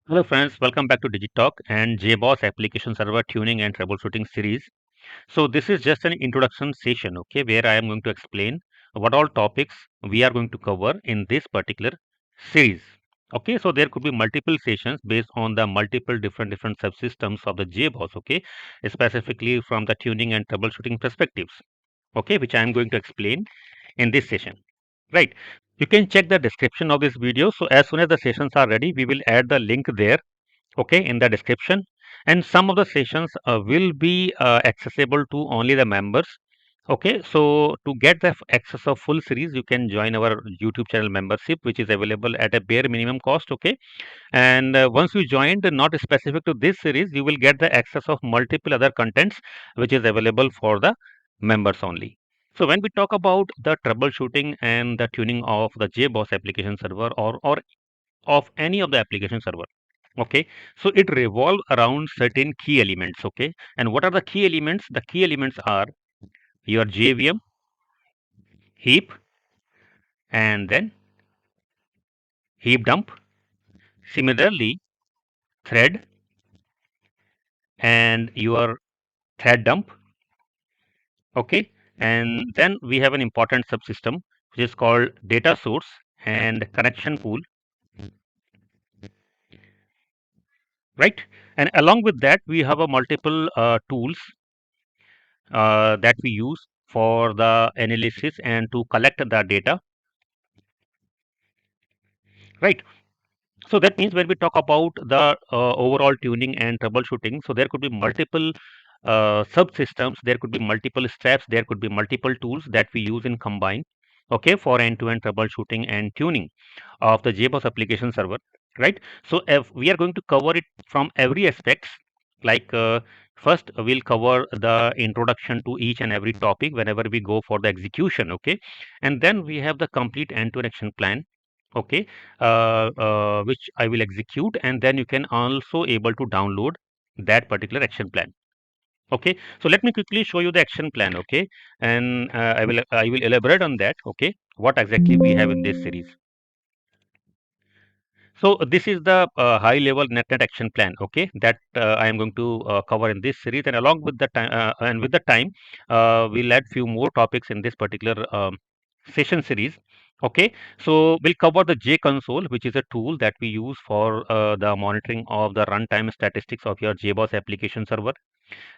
Hello friends, welcome back to Digitalk and JBoss application server tuning and troubleshooting series. So this is just an introduction session, okay, where I am going to explain what all topics we are going to cover in this particular series. Okay, so there could be multiple sessions based on the multiple different subsystems of the JBoss, okay, specifically from the tuning and troubleshooting perspectives, okay, which I am going to explain in this session. Right. You can check the description of this video. So as soon as the sessions are ready, we will add the link there, okay, in the description, and some of the sessions will be accessible to only the members. Okay, so to get the access of full series, you can join our YouTube channel membership, which is available at a bare minimum cost. Okay, and once you joined, not specific to this series, you will get the access of multiple other contents which is available for the members only. So when we talk about the troubleshooting and the tuning of the JBoss application server, or of any of the application server, okay, so it revolve around certain key elements. Okay, and what are the key elements? The key elements are your JVM, heap, and then heap dump, similarly thread, and your thread dump. Okay, and then we have an important subsystem which is called data source and connection pool, right? And along with that, we have a multiple tools that we use for the analysis and to collect the data, right? So that means when we talk about the overall tuning and troubleshooting, so there could be multiple subsystems, there could be multiple steps, there could be multiple tools that we use in combine, okay, for end-to-end troubleshooting and tuning of the JBoss application server, right? So if we are going to cover it from every aspects, like first we'll cover the introduction to each and every topic whenever we go for the execution, okay, and then we have the complete end-to-end action plan, okay, which I will execute, and then you can also able to download that particular action plan. Okay, so let me quickly show you the action plan. Okay, and I will elaborate on that. Okay, what exactly we have in this series. So this is the high level net action plan. Okay, that I am going to cover in this series, and along with the time we'll add few more topics in this particular session series. Okay, so we'll cover the J console, which is a tool that we use for the monitoring of the runtime statistics of your JBoss application server.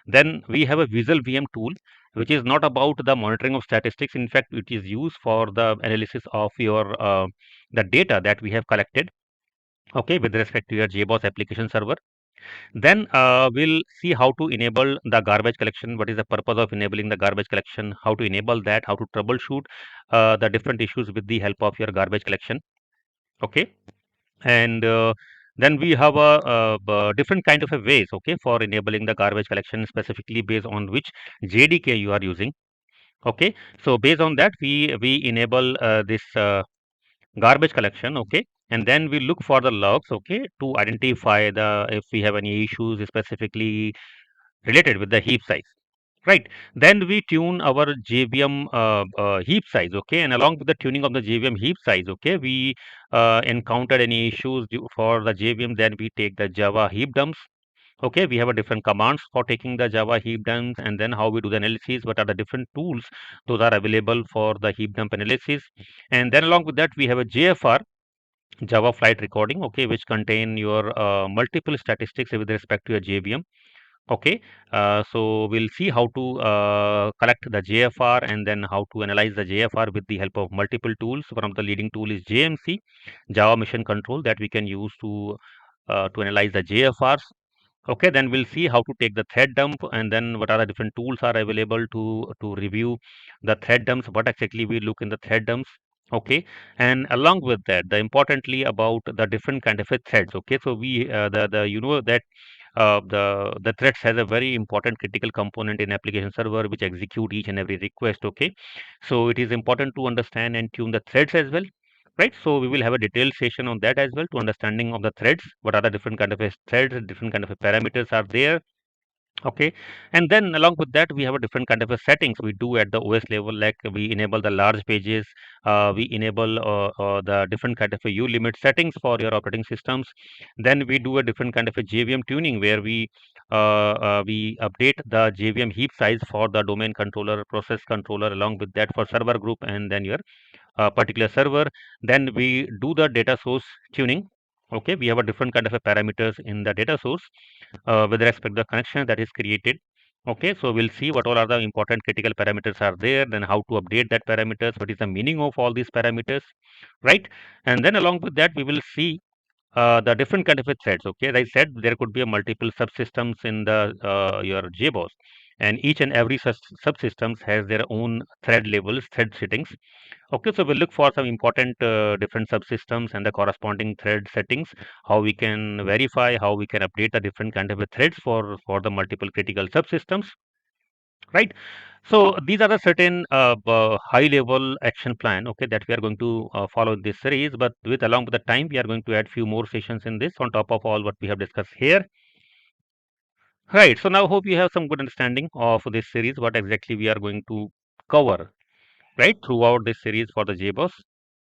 Then we have a Visual VM tool, which is not about the monitoring of statistics. In fact, it is used for the analysis of your the data that we have collected, okay, with respect to your JBoss application server. Then we'll see how to enable the garbage collection. What is the purpose of enabling the garbage collection? How to enable that? How to troubleshoot the different issues with the help of your garbage collection. Okay, and then we have a different kind of a ways, okay, for enabling the garbage collection, specifically based on which JDK you are using. Okay, so based on that, we enable this garbage collection. Okay, and then we look for the logs, okay, to identify the if we have any issues specifically related with the heap size, right? Then we tune our JVM heap size, okay, and along with the tuning of the JVM heap size, okay, we encountered any issues for the JVM, then we take the Java heap dumps. Okay, we have a different commands for taking the Java heap dumps, and then how we do the analysis, what are the different tools those are available for the heap dump analysis. And then along with that, we have a JFR, Java flight recording, okay, which contain your multiple statistics with respect to your JVM. Okay, so we'll see how to collect the JFR, and then how to analyze the JFR with the help of multiple tools. One of the leading tool is JMC, Java Mission Control, that we can use to analyze the JFRs. Okay, then we'll see how to take the thread dump, and then what are the different tools are available to review the thread dumps, what exactly we look in the thread dumps. Okay, and along with that, the importantly about the different kind of a threads. Okay, so we the you know that the threads has a very important critical component in application server which execute each and every request. Okay, so it is important to understand and tune the threads as well, right? So we will have a detailed session on that as well, to understanding of the threads, what are the different kind of threads, different kind of parameters are there. Okay, and then along with that we have a different kind of a settings we do at the OS level, like we enable the large pages, we enable the different kind of a U limit settings for your operating systems. Then we do a different kind of a JVM tuning where we update the JVM heap size for the domain controller, process controller, along with that for server group and then your particular server. Then we do the data source tuning. Okay, we have a different kind of a parameters in the data source with respect to the connection that is created. Okay, so we'll see what all are the important critical parameters are there, then how to update that parameters, what is the meaning of all these parameters, right? And then along with that, we will see the different kind of a threads. Okay, as I said, there could be a multiple subsystems in the your JBoss, and each and every subsystems has their own thread levels, thread settings. Okay, so we'll look for some important different subsystems and the corresponding thread settings, how we can verify, how we can update the different kind of threads for the multiple critical subsystems, right? So these are the certain high level action plan, okay, that we are going to follow in this series, but with along with the time, we are going to add few more sessions in this on top of all what we have discussed here. Right, so now hope you have some good understanding of this series, what exactly we are going to cover, right, throughout this series for the JBoss.